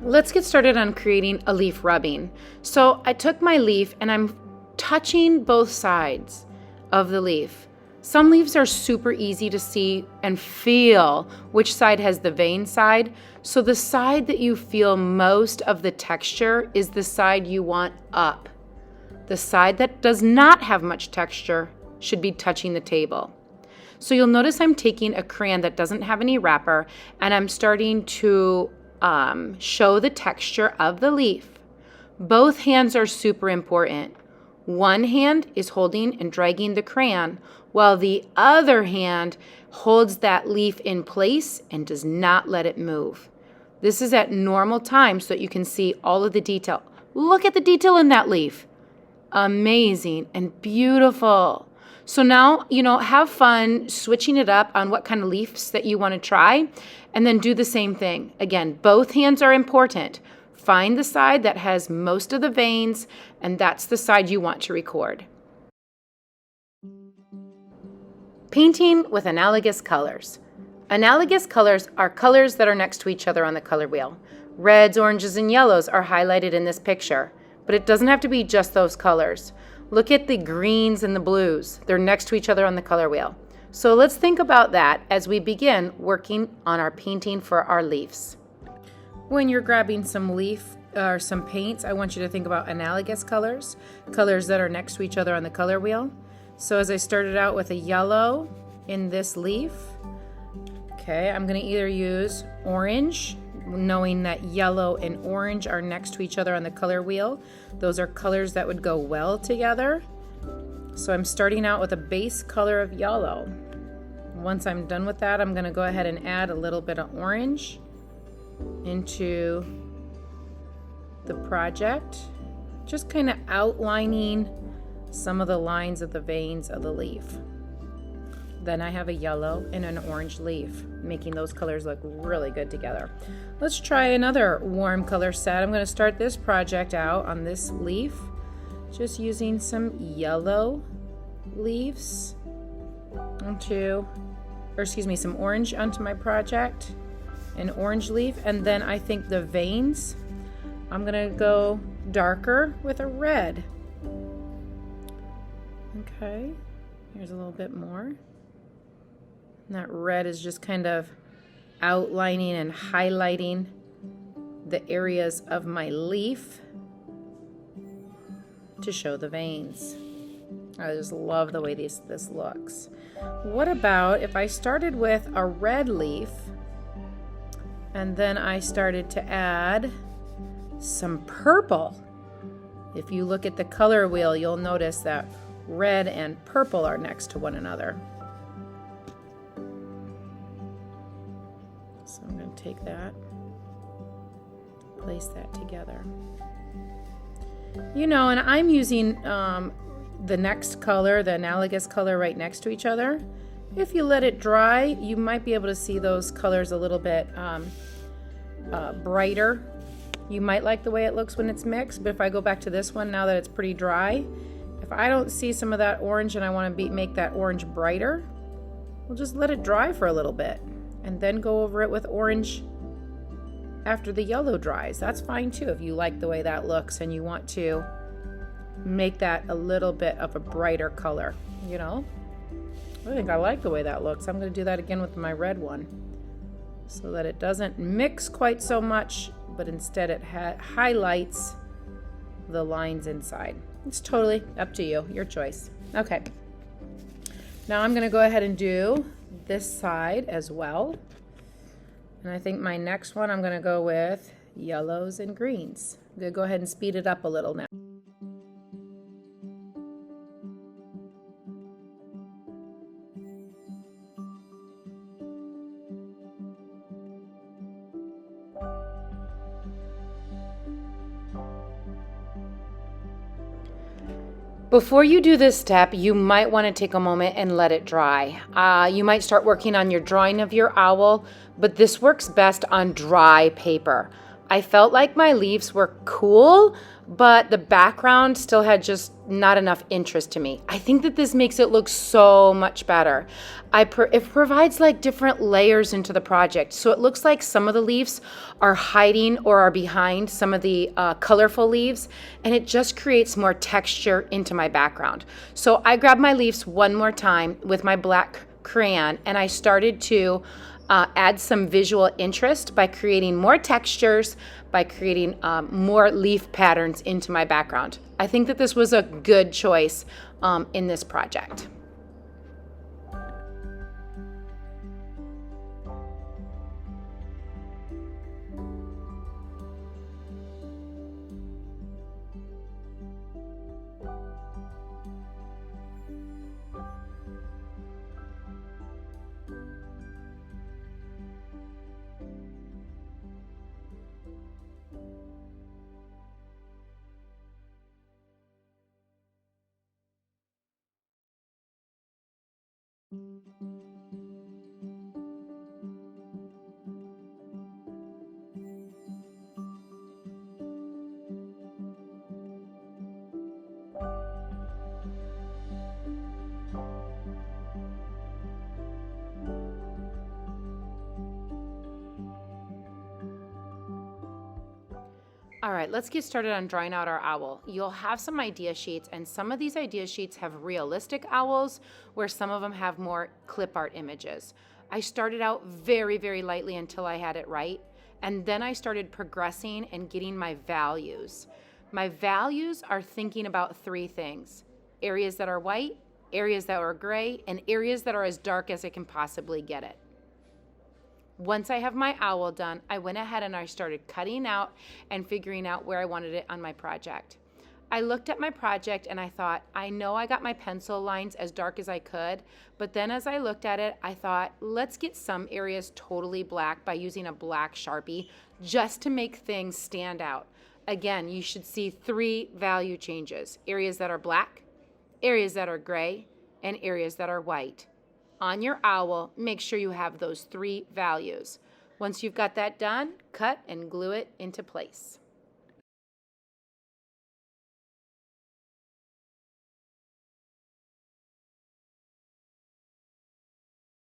Let's get started on creating a leaf rubbing. So I took my leaf and I'm touching both sides of the leaf. Some leaves are super easy to see and feel which side has the vein side. So the side that you feel most of the texture is the side you want up. The side that does not have much texture should be touching the table. So you'll notice I'm taking a crayon that doesn't have any wrapper and I'm starting to show the texture of the leaf. Both hands are super important. One hand is holding and dragging the crayon, while the other hand holds that leaf in place and does not let it move. This is at normal time so that you can see all of the detail. Look at the detail in that leaf. Amazing and beautiful. So now, have fun switching it up on what kind of leaves that you want to try, and then do the same thing. Again, both hands are important. Find the side that has most of the veins, and that's the side you want to record. Painting with analogous colors. Analogous colors are colors that are next to each other on the color wheel. Reds, oranges, and yellows are highlighted in this picture, but it doesn't have to be just those colors. Look at the greens and the blues. They're next to each other on the color wheel. So let's think about that as we begin working on our painting for our leaves. When you're grabbing some leaf or some paints, I want you to think about analogous colors, colors that are next to each other on the color wheel. So as I started out with a yellow in this leaf, okay, I'm going to either use orange, knowing that yellow and orange are next to each other on the color wheel. Those are colors that would go well together. So I'm starting out with a base color of yellow. Once I'm done with that, I'm going to go ahead and add a little bit of orange into the project, just kind of outlining some of the lines of the veins of the leaf. Then I have a yellow and an orange leaf, making those colors look really good together. Let's try another warm color set. I'm going to start this project out on this leaf, just using some yellow leaves some orange onto my project, an orange leaf, and then I think the veins, I'm going to go darker with a red. Okay, here's a little bit more. And that red is just kind of outlining and highlighting the areas of my leaf to show the veins. I just love the way this looks. What about if I started with a red leaf and then I started to add some purple? If you look at the color wheel, you'll notice that red and purple are next to one another. So I'm going to take that, place that together. And I'm using the next color, the analogous color right next to each other. If you let it dry, you might be able to see those colors a little bit brighter. You might like the way it looks when it's mixed, but if I go back to this one now that it's pretty dry, if I don't see some of that orange and I want to make that orange brighter, we'll just let it dry for a little bit and then go over it with orange after the yellow dries. That's fine too if you like the way that looks and you want to make that a little bit of a brighter color. I think I like the way that looks. I'm going to do that again with my red one so that it doesn't mix quite so much, but instead it highlights the lines inside. It's totally up to you, your choice. Okay, now I'm going to go ahead and do this side as well. And I think my next one I'm going to go with yellows and greens. I'm going to go ahead and speed it up a little now. Before you do this step, you might want to take a moment and let it dry. You might start working on your drawing of your owl, but this works best on dry paper. I felt like my leaves were cool, but the background still had just not enough interest to me. I think that this makes it look so much better. It provides like different layers into the project. So it looks like some of the leaves are hiding or are behind some of the colorful leaves, and it just creates more texture into my background. So I grabbed my leaves one more time with my black crayon, and I started to add some visual interest by creating more textures, by creating more leaf patterns into my background. I think that this was a good choice in this project. All right, let's get started on drawing out our owl. You'll have some idea sheets, and some of these idea sheets have realistic owls, where some of them have more clip art images. I started out very, very lightly until I had it right, and then I started progressing and getting my values. My values are thinking about three things: areas that are white, areas that are gray, and areas that are as dark as I can possibly get it. Once I have my owl done, I went ahead and I started cutting out and figuring out where I wanted it on my project. I looked at my project and I thought, I know I got my pencil lines as dark as I could, but then as I looked at it, I thought, let's get some areas totally black by using a black Sharpie just to make things stand out. Again, you should see three value changes: areas that are black, areas that are gray, and areas that are white. On your owl, make sure you have those three values. Once you've got that done, cut and glue it into place.